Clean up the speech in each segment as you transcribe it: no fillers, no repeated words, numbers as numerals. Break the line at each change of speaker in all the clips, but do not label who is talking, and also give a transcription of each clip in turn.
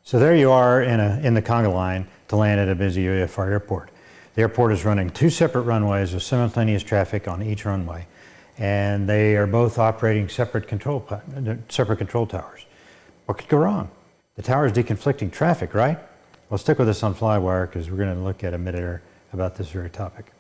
So there you are in the conga line to land at a busy VFR airport. The airport is running two separate runways with simultaneous traffic on each runway, and they are both operating separate control towers. What could go wrong? The tower is deconflicting traffic, right? Well, stick with us on Flywire because we're going to look at a mid-air about this very topic.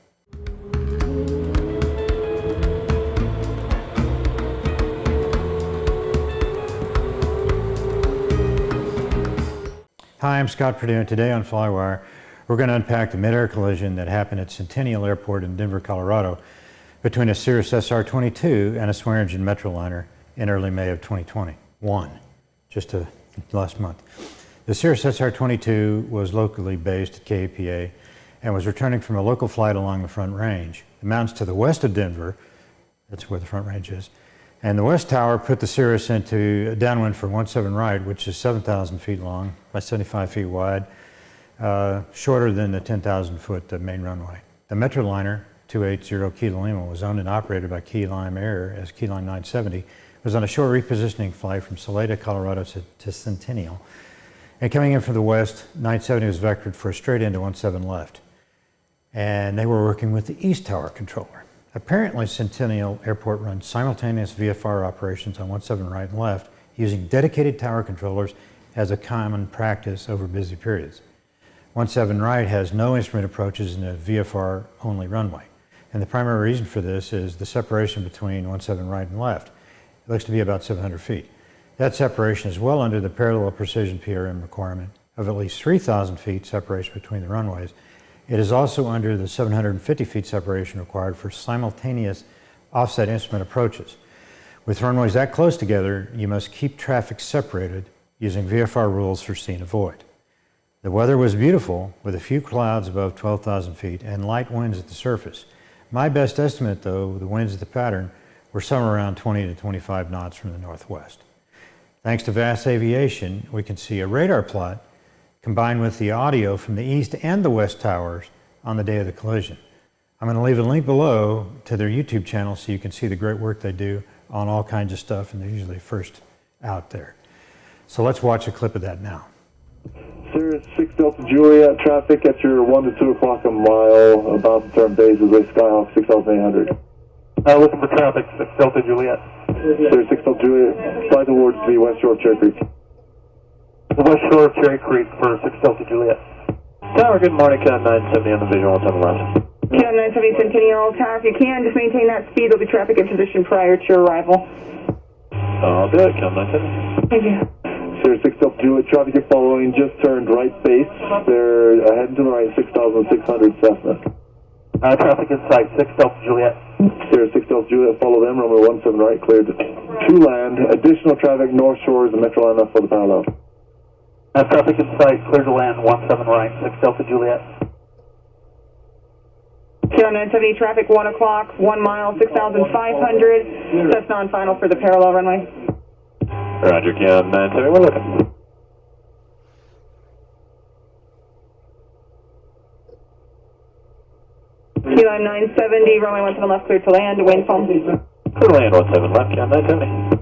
Hi, I'm Scott Perdue, and today on Flywire, we're going to unpack the mid-air collision that happened at Centennial Airport in Denver, Colorado, between a Cirrus SR-22 and a Swearingen Metroliner in early May of 2021, just last month. The Cirrus SR-22 was locally based at KAPA and was returning from a local flight along the Front Range. The mountains to the west of Denver, that's where the Front Range is, and the West Tower put the Cirrus into a downwind for 17 right, which is 7,000 feet long by 75 feet wide, shorter than the 10,000 foot main runway. The Metroliner 280 Kilo Lima was owned and operated by LYM Air as LYM970, was on a short repositioning flight from Salida, Colorado to Centennial. And coming in from the west, 970 was vectored for a straight into 17 left. And they were working with the East Tower controller. Apparently, Centennial Airport runs simultaneous VFR operations on 17 right and left using dedicated tower controllers as a common practice over busy periods. 17 right has no instrument approaches in a VFR-only runway. And the primary reason for this is the separation between 17 right and left. It looks to be about 700 feet. That separation is well under the parallel precision PRM requirement of at least 3,000 feet separation between the runways. It is also under the 750 feet separation required for simultaneous offset instrument approaches. With runways that close together, you must keep traffic separated using VFR rules for see and avoid. The weather was beautiful with a few clouds above 12,000 feet and light winds at the surface. My best estimate, though, the winds at the pattern were somewhere around 20 to 25 knots from the northwest. Thanks to VASAviation, we can see a radar plot combined with the audio from the east and the west towers on the day of the collision. I'm going to leave a link below to their YouTube channel so you can see the great work they do on all kinds of stuff, and they're usually first out there. So let's watch a clip of that now.
Cirrus 6 Delta Juliet, traffic at your 1 to 2 o'clock a mile, about to turn base with Skyhawk 6,800.
Looking for traffic, 6 Delta Juliet.
Cirrus 6 Delta Juliet, fly towards the west shore of Cherry Creek.
The west shore of Cherry Creek for 6 Delta Juliet.
Tower, good morning, LYM970 on the visual 17 left.
LYM970 Centennial, Tower, if you can, just maintain that speed. There'll be traffic in position prior to your arrival.
I'll do it, LYM970.
Thank you.
Cirrus 6 Delta Juliet, traffic you're following just turned right base. They're heading to the right, 6,600 Cessna.
Traffic in sight, 6 Delta Juliet.
Cirrus 6 Delta Juliet, follow them, runway 17 right, cleared to land. Additional traffic north shore is the Metroliner for the parallel.
Traffic in sight, clear to land, 17 right, 6 Delta Juliet.
LYM970 traffic 1 o'clock, 1 mile, 6,500. Cessna on final for the parallel runway.
Roger, LYM970, we're looking.
LYM970, runway 17 left, clear to land, wind foam.
Clear to land, 17 left, LYM970.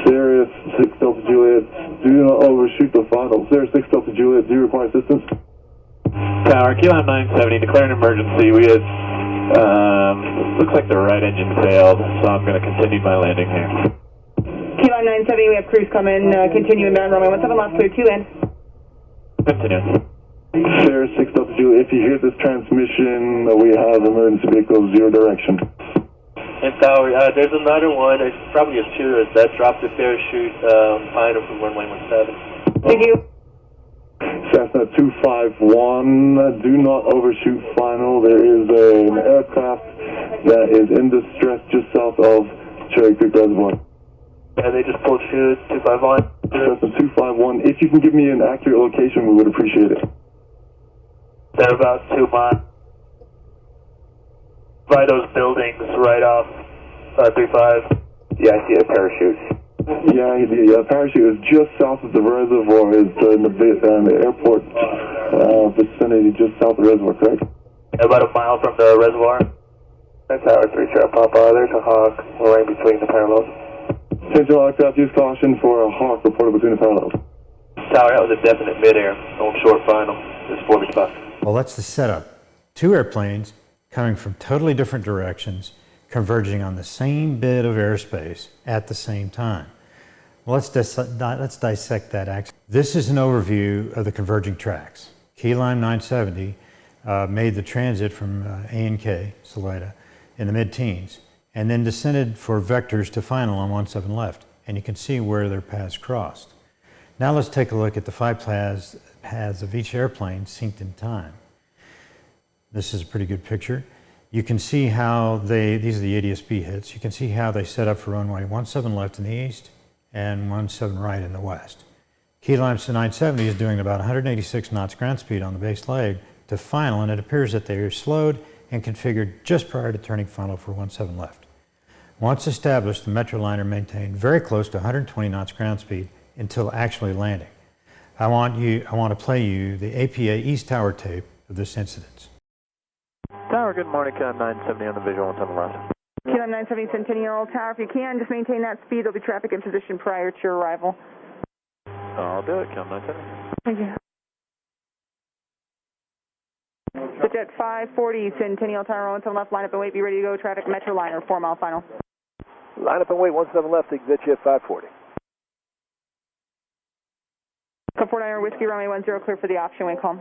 Cirrus 6 Delta Juliet, do not overshoot the final. Cirrus 6 Delta Juliet, do you require assistance?
Tower, LYM970, declare an emergency. We had, looks like the right engine failed, so I'm going to continue my landing here.
LYM970, we have crews coming, continue inbound, runway 17 left, clear to land.
Continue.
Cirrus 6 Delta Juliet, if you hear this transmission, we have emergency vehicles 0 direction.
And Tower, there's another one, it's probably a Cirrus that dropped the parachute final from runway 17.
Thank you.
Cessna 251, do not overshoot final. There is an aircraft that is in distress just south of Cherry Creek Reservoir.
Yeah, they just pulled chute, 251.
Cessna 251, if you can give me an accurate location, we would appreciate it.
They're about 2 miles. By those buildings right off 35.
Yeah, I see a parachute.
Yeah, the parachute is just south of the reservoir. It's in the airport vicinity, just south of the reservoir, correct?
About a mile from the reservoir. Tower 3, Sierra Papa. There's a Hawk. We're right between the parallels.
Centennial aircraft, use caution for a Hawk reported between the parallels.
Tower, that was a definite midair on short final. It's 40 spots.
Well, that's the setup. Two airplanes coming from totally different directions, converging on the same bit of airspace at the same time. Well, let's dissect that action. This is an overview of the converging tracks. LYM970 made the transit from A and K, Salida, in the mid-teens, and then descended for vectors to final on 17 left, and you can see where their paths crossed. Now let's take a look at the flight paths of each airplane synced in time. This is a pretty good picture. You can see how these are the ADS-B hits, you can see how they set up for runway 17 left in the east and 17 right in the west. LYM970 is doing about 186 knots ground speed on the base leg to final, and it appears that they are slowed and configured just prior to turning final for 17 left. Once established, the Metroliner maintained very close to 120 knots ground speed until actually landing. I want to play you the APA East Tower tape of this incident.
Tower, good morning. LYM970 on the visual on 7 left.
LYM970 Centennial Tower, if you can, just maintain that speed. There'll be traffic in position prior to your arrival.
I'll do it. LYM970.
Thank you. Switch at 540 Centennial Tower, 17 left, line up and wait, be ready to go. Traffic Metroliner, 4 mile final.
Line up and wait, 17 left, exit you at 540.
Cup 49 Whiskey, runway 10, clear for the option, wind calm.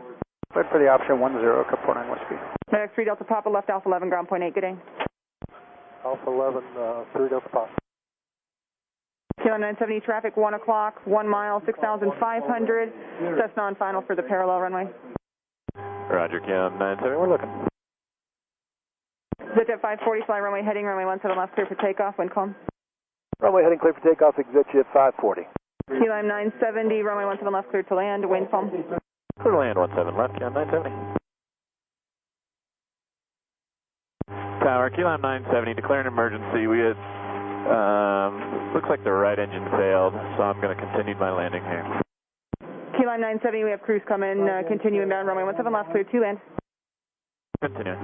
Wait for the option 10, Cup 49 Whiskey.
Medic 3 Delta Papa, left Alpha 11, ground point 8, good day.
Alpha 11, 3 Delta Papa.
LYM970 traffic, 1 o'clock, 1 mile, 6,500. Cessna on final for the parallel runway.
Roger, LYM970, we're looking.
Switch at 540, fly runway heading, runway 17 left, clear for takeoff, wind calm.
Runway heading clear for takeoff, exit you at 540.
LYM970, runway 17 left, clear to land, wind calm.
Clear to land, 17 left, LYM970. Tower, LYM970, declaring emergency. We had, looks like the right engine failed, so I'm going to continue my landing here.
LYM970, we have crews coming, continue inbound, runway 17 left, clear to land.
Continue.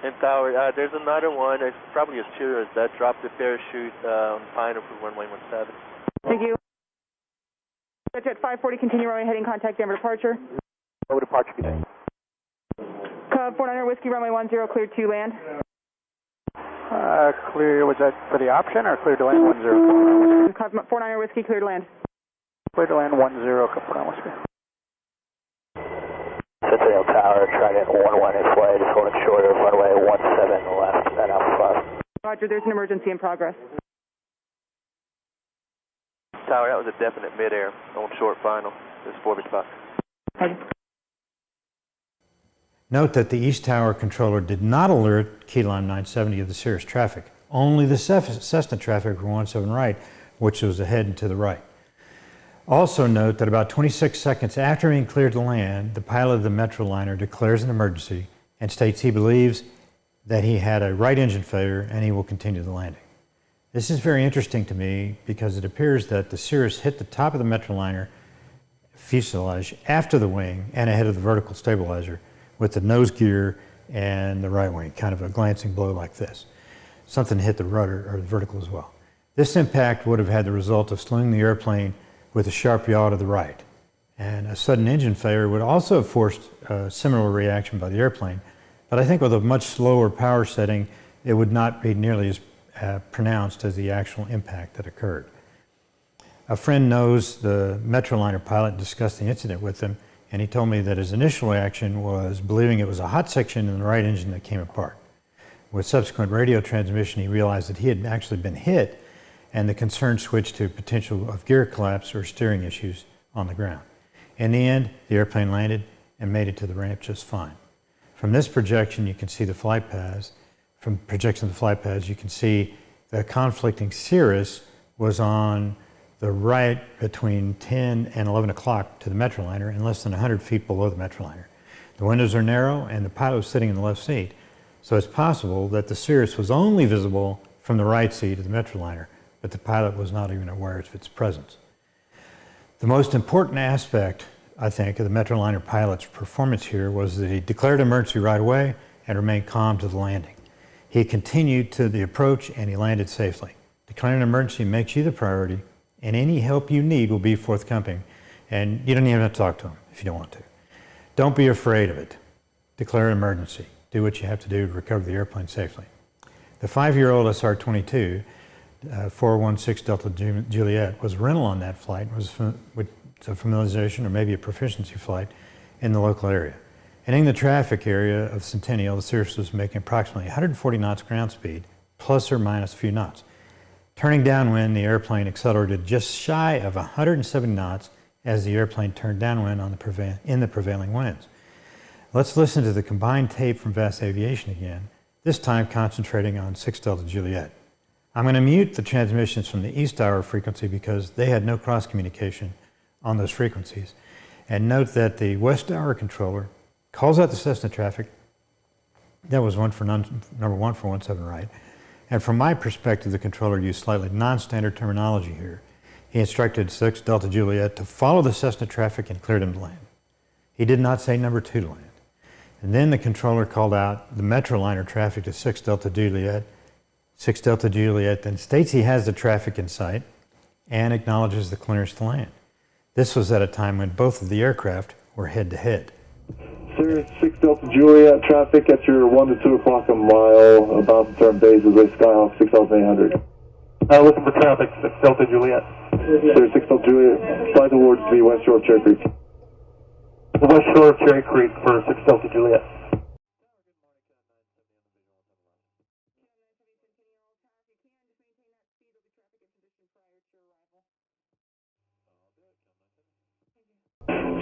And Tower, there's another one. It's probably a Cirrus that dropped the parachute on final for runway 17.
Thank you. Switch at 540, continue runway heading, contact Denver departure.
Over departure, good day.
Cub 49 Whiskey, runway 10, clear to land.
Clear, was that for the option or clear to land 10?
Cub 49 Whiskey, clear to land.
Clear to land 10, Cup 49 Whiskey.
Centennial Tower, Trident 11 is flight, just holding short of runway 17 left, and Alpha 5.
Roger, there's an emergency in progress.
Tower, that was a definite midair on short final. It's 40 spots.
Note that the East Tower controller did not alert LYM970 of the Cirrus traffic, only the Cessna traffic from 17 right, which was ahead and to the right. Also note that about 26 seconds after being cleared to land, the pilot of the Metroliner declares an emergency and states he believes that he had a right engine failure and he will continue the landing. This is very interesting to me because it appears that the Cirrus hit the top of the Metroliner fuselage after the wing and ahead of the vertical stabilizer with the nose gear and the right wing, kind of a glancing blow like this. Something hit the rudder or the vertical as well. This impact would have had the result of slowing the airplane with a sharp yaw to the right. And a sudden engine failure would also have forced a similar reaction by the airplane, but I think with a much slower power setting, it would not be nearly as pronounced as the actual impact that occurred. A friend knows the Metroliner pilot, discussed the incident with him, and he told me that his initial reaction was believing it was a hot section in the right engine that came apart. With subsequent radio transmission, he realized that he had actually been hit, and the concern switched to potential of gear collapse or steering issues on the ground. In the end, the airplane landed and made it to the ramp just fine. From this projection, you can see the flight paths. From projection of the flight paths, you can see the conflicting Cirrus was on the right between 10 and 11 o'clock to the Metroliner and less than 100 feet below the Metroliner. The windows are narrow and the pilot was sitting in the left seat, so it's possible that the Cirrus was only visible from from the right seat of the Metroliner, but the pilot was not even aware of its presence. The most important aspect, I think, of the Metroliner pilot's performance here was that he declared emergency right away and remained calm to the landing. He continued to the approach and he landed safely. Declaring an emergency makes you the priority, and any help you need will be forthcoming, and you don't even have to talk to him if you don't want to. Don't be afraid of it. Declare an emergency. Do what you have to do to recover the airplane safely. The 5-year-old SR-22, 416 Delta Juliet, was rental on that flight, was a familiarization or maybe a proficiency flight in the local area. Entering the traffic area of Centennial, the Cirrus was making approximately 140 knots ground speed, plus or minus a few knots. Turning downwind, the airplane accelerated just shy of 170 knots as the airplane turned downwind in the prevailing winds. Let's listen to the combined tape from VASAviation again, this time concentrating on 6 Delta Juliet. I'm going to mute the transmissions from the East Tower frequency because they had no cross communication on those frequencies. And note that the West Tower controller calls out the Cessna traffic. That was number one for 17 right. And from my perspective, the controller used slightly non-standard terminology here. He instructed 6 Delta Juliet to follow the Cessna traffic and cleared him to land. He did not say number 2 to land. And then the controller called out the Metroliner traffic to 6 Delta Juliet. 6 Delta Juliet then states he has the traffic in sight and acknowledges the clearance to land. This was at a time when both of the aircraft were head-to-head.
Cirrus 6 Delta Juliet, traffic at your 1 to 2 o'clock a mile, about to turn bases with Skyhawk 6800.
Looking for traffic, 6 Delta Juliet.
Cirrus 6 Delta Juliet, fly towards the west shore of Cherry Creek.
The west shore of Cherry Creek for 6 Delta Juliet.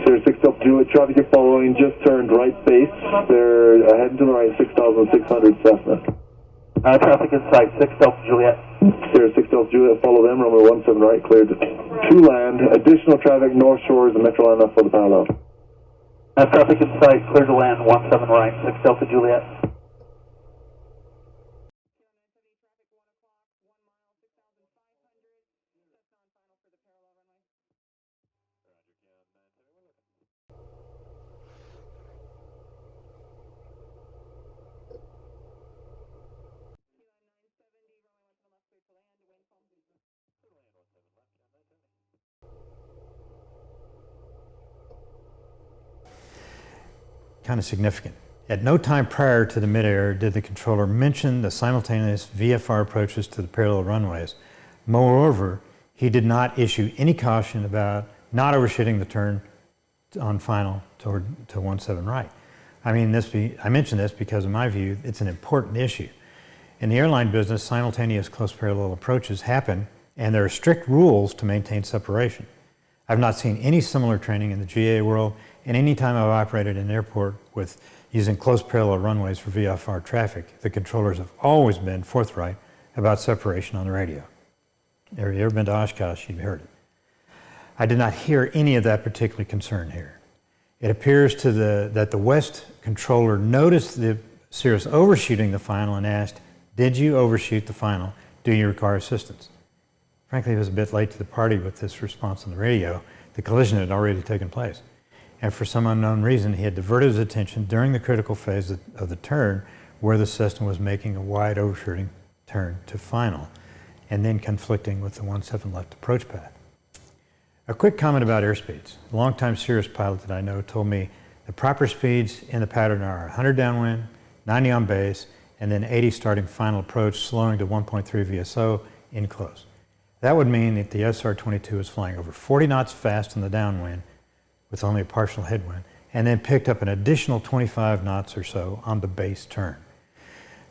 Cirrus 6 Delta Juliet, traffic you're following just turned right base. They're heading to the right, 6,600 Cessna.
Traffic in sight, 6 Delta Juliet.
Cirrus 6 Delta Juliet, follow them, runway 17 right, cleared to land. Additional traffic north shore is the Metroliner for the parallel.
Traffic in sight, clear to land, 17 right, 6 Delta Juliet.
Kind of significant. At no time prior to the midair did the controller mention the simultaneous VFR approaches to the parallel runways. Moreover, he did not issue any caution about not overshooting the turn on final to 17 right. I mention this because in my view, it's an important issue. In the airline business, simultaneous close parallel approaches happen and there are strict rules to maintain separation. I've not seen any similar training in the GA world, and any time I've operated in an airport with using close parallel runways for VFR traffic, the controllers have always been forthright about separation on the radio. If you've ever been to Oshkosh, you've heard it. I did not hear any of that particular concern here. It appears that the West controller noticed the Cirrus overshooting the final and asked, "Did you overshoot the final? Do you require assistance?" Frankly, he was a bit late to the party with this response on the radio. The collision had already taken place. And for some unknown reason, he had diverted his attention during the critical phase of the turn where the Cessna was making a wide overshooting turn to final and then conflicting with the 17 left approach path. A quick comment about airspeeds. A longtime Cirrus pilot that I know told me the proper speeds in the pattern are 100 downwind, 90 on base, and then 80 starting final approach, slowing to 1.3 VSO in close. That would mean that the SR-22 is flying over 40 knots fast in the downwind with only a partial headwind, and then picked up an additional 25 knots or so on the base turn.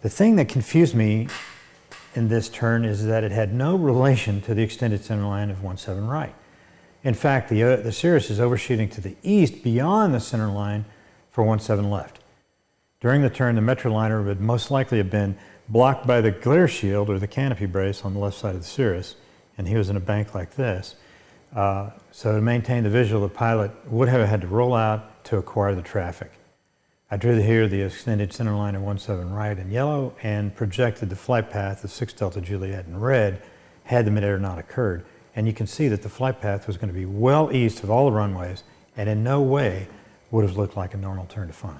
The thing that confused me in this turn is that it had no relation to the extended center line of 17 right. In fact, the Cirrus is overshooting to the east beyond the center line for 17 left. During the turn, the Metroliner would most likely have been blocked by the glare shield or the canopy brace on the left side of the Cirrus, and he was in a bank like this. So to maintain the visual, the pilot would have had to roll out to acquire the traffic. I drew here the extended centerline of 17 right in yellow and projected the flight path of 6 Delta Juliet in red had the midair not occurred. And you can see that the flight path was going to be well east of all the runways and in no way would have looked like a normal turn to final.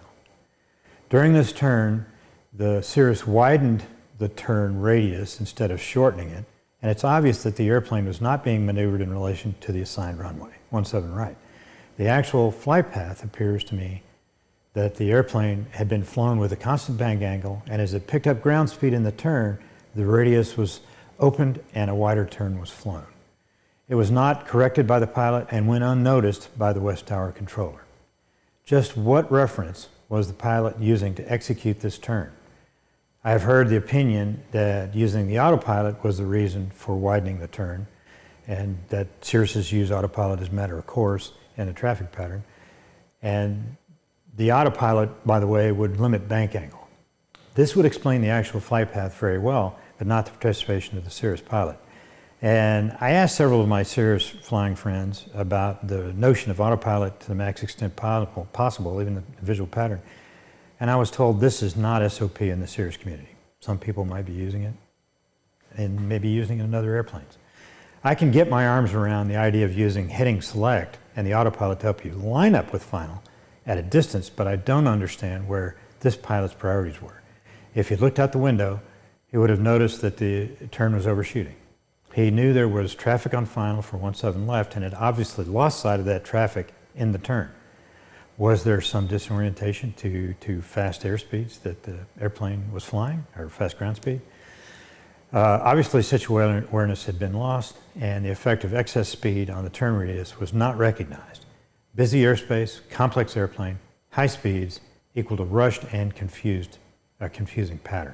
During this turn, the Cirrus widened the turn radius instead of shortening it, and it's obvious that the airplane was not being maneuvered in relation to the assigned runway, 17 right. The actual flight path appears to me that the airplane had been flown with a constant bank angle, and as it picked up ground speed in the turn, the radius was opened and a wider turn was flown. It was not corrected by the pilot and went unnoticed by the WEST Tower controller. Just what reference was the pilot using to execute this turn? I have heard the opinion that using the autopilot was the reason for widening the turn, and that Cirrus use autopilot as a matter of course in the traffic pattern. And the autopilot, by the way, would limit bank angle. This would explain the actual flight path very well, but not the participation of the Cirrus pilot. And I asked several of my Cirrus flying friends about the notion of autopilot to the max extent possible, even the visual pattern. And I was told this is not SOP in the Cirrus community. Some people might be using it and maybe using it in other airplanes. I can get my arms around the idea of using heading select and the autopilot to help you line up with final at a distance, but I don't understand where this pilot's priorities were. If he looked out the window, he would have noticed that the turn was overshooting. He knew there was traffic on final for 17 left and had obviously lost sight of that traffic in the turn. Was there some disorientation to fast airspeeds that the airplane was flying, or fast ground speed? Obviously, situational awareness had been lost, and the effect of excess speed on the turn radius was not recognized. Busy airspace, complex airplane, high speeds equal to rushed and confusing pattern.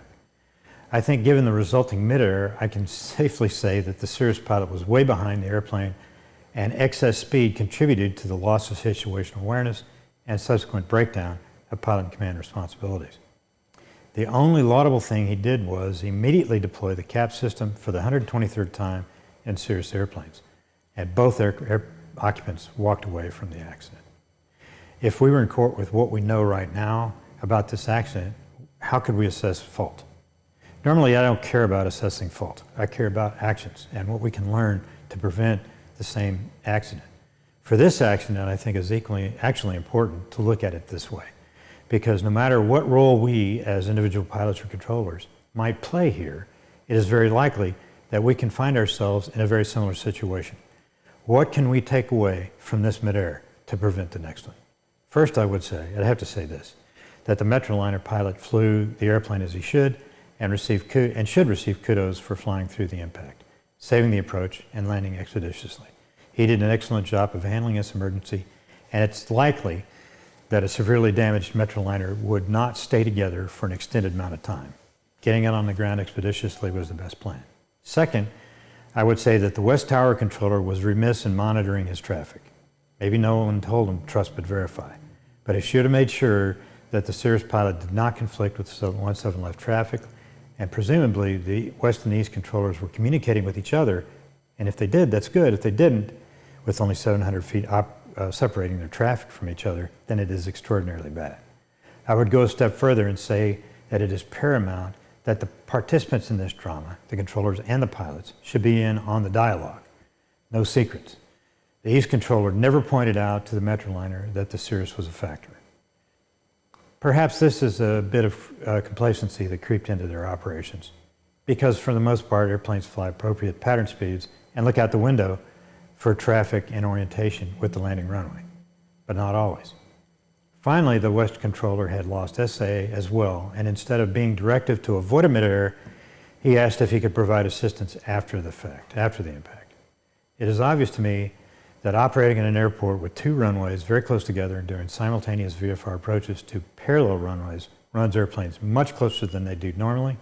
I think given the resulting midair, I can safely say that the Cirrus pilot was way behind the airplane, and excess speed contributed to the loss of situational awareness and subsequent breakdown of pilot and command responsibilities. The only laudable thing he did was immediately deploy the CAP system for the 123rd time in Cirrus airplanes, and both air occupants walked away from the accident. If we were in court with what we know right now about this accident, how could we assess fault? Normally, I don't care about assessing fault. I care about actions and what we can learn to prevent the same accident. For this accident, I think it's actually important to look at it this way, because no matter what role we as individual pilots or controllers might play here, it is very likely that we can find ourselves in a very similar situation. What can we take away from this midair to prevent the next one? First, I'd have to say this, that the Metroliner pilot flew the airplane as he should, and should receive kudos for flying through the impact, saving the approach, and landing expeditiously. He did an excellent job of handling this emergency, and it's likely that a severely damaged Metroliner would not stay together for an extended amount of time. Getting it on the ground expeditiously was the best plan. Second, I would say that the WEST Tower controller was remiss in monitoring his traffic. Maybe no one told him trust but verify, but he should have made sure that the Cirrus pilot did not conflict with 17 left traffic, and presumably the west and east controllers were communicating with each other, and if they did, that's good. If they didn't, with only 700 feet separating their traffic from each other, then it is extraordinarily bad. I would go a step further and say that it is paramount that the participants in this drama, the controllers and the pilots, should be in on the dialogue. No secrets. The east controller never pointed out to the Metroliner that the Cirrus was a factor. Perhaps this is a bit of complacency that creeped into their operations, because for the most part, airplanes fly appropriate pattern speeds and look out the window for traffic and orientation with the landing runway, but not always. Finally, the West controller had lost SA as well, and instead of being directive to avoid a midair, he asked if he could provide assistance after the impact. It is obvious to me that operating in an airport with two runways very close together and doing simultaneous VFR approaches to parallel runways runs airplanes much closer than they do normally,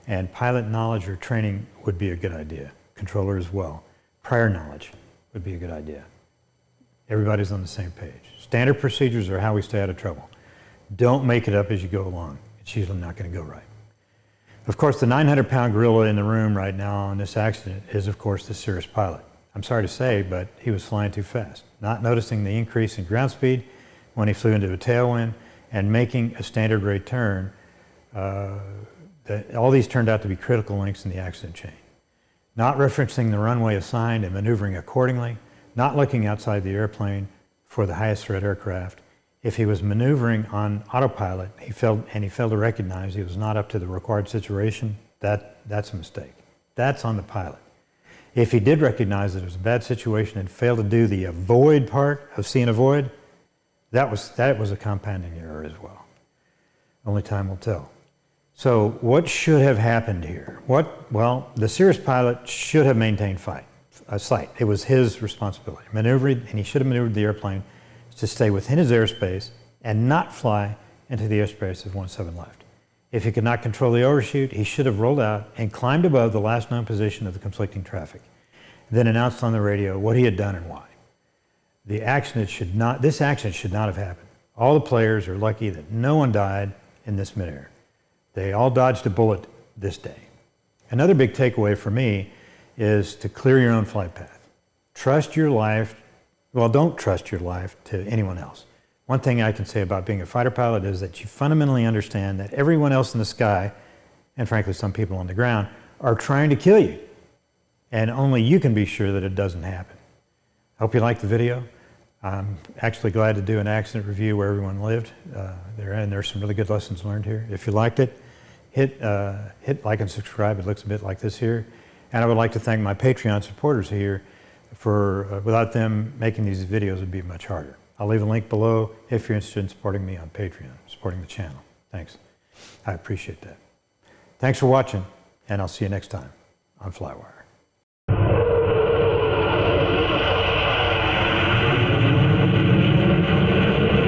and pilot knowledge or training would be a good idea. Controller as well. Prior knowledge would be a good idea. Everybody's on the same page. Standard procedures are how we stay out of trouble. Don't make it up as you go along. It's usually not going to go right. Of course, the 900-pound gorilla in the room right now on this accident is, of course, the Cirrus pilot. I'm sorry to say, but he was flying too fast, not noticing the increase in ground speed when he flew into a tailwind, and making a standard rate turn, all these turned out to be critical links in the accident chain. Not referencing the runway assigned and maneuvering accordingly, not looking outside the airplane for the highest threat aircraft. If he was maneuvering on autopilot, he failed to recognize he was not up to the required situation, that's a mistake. That's on the pilot. If he did recognize that it was a bad situation and failed to do the avoid part of see and avoid, that was a compounding error as well. Only time will tell. So what should have happened here? Well, the Cirrus pilot should have maintained sight. It was his responsibility. And he should have maneuvered the airplane to stay within his airspace and not fly into the airspace of 17 left. If he could not control the overshoot, he should have rolled out and climbed above the last known position of the conflicting traffic, then announced on the radio what he had done and why. This accident should not have happened. All the players are lucky that no one died in this midair. They all dodged a bullet this day. Another big takeaway for me is to clear your own flight path. Trust your life. Well, don't trust your life to anyone else. One thing I can say about being a fighter pilot is that you fundamentally understand that everyone else in the sky, and frankly some people on the ground, are trying to kill you. And only you can be sure that it doesn't happen. I hope you liked the video. I'm actually glad to do an accident review where everyone lived. There's some really good lessons learned here. If you liked it, hit like and subscribe. It looks a bit like this here. And I would like to thank my Patreon supporters here for, without them making these videos, it'd be much harder. I'll leave a link below if you're interested in supporting me on Patreon, supporting the channel. Thanks. I appreciate that. Thanks for watching, and I'll see you next time on Flywire.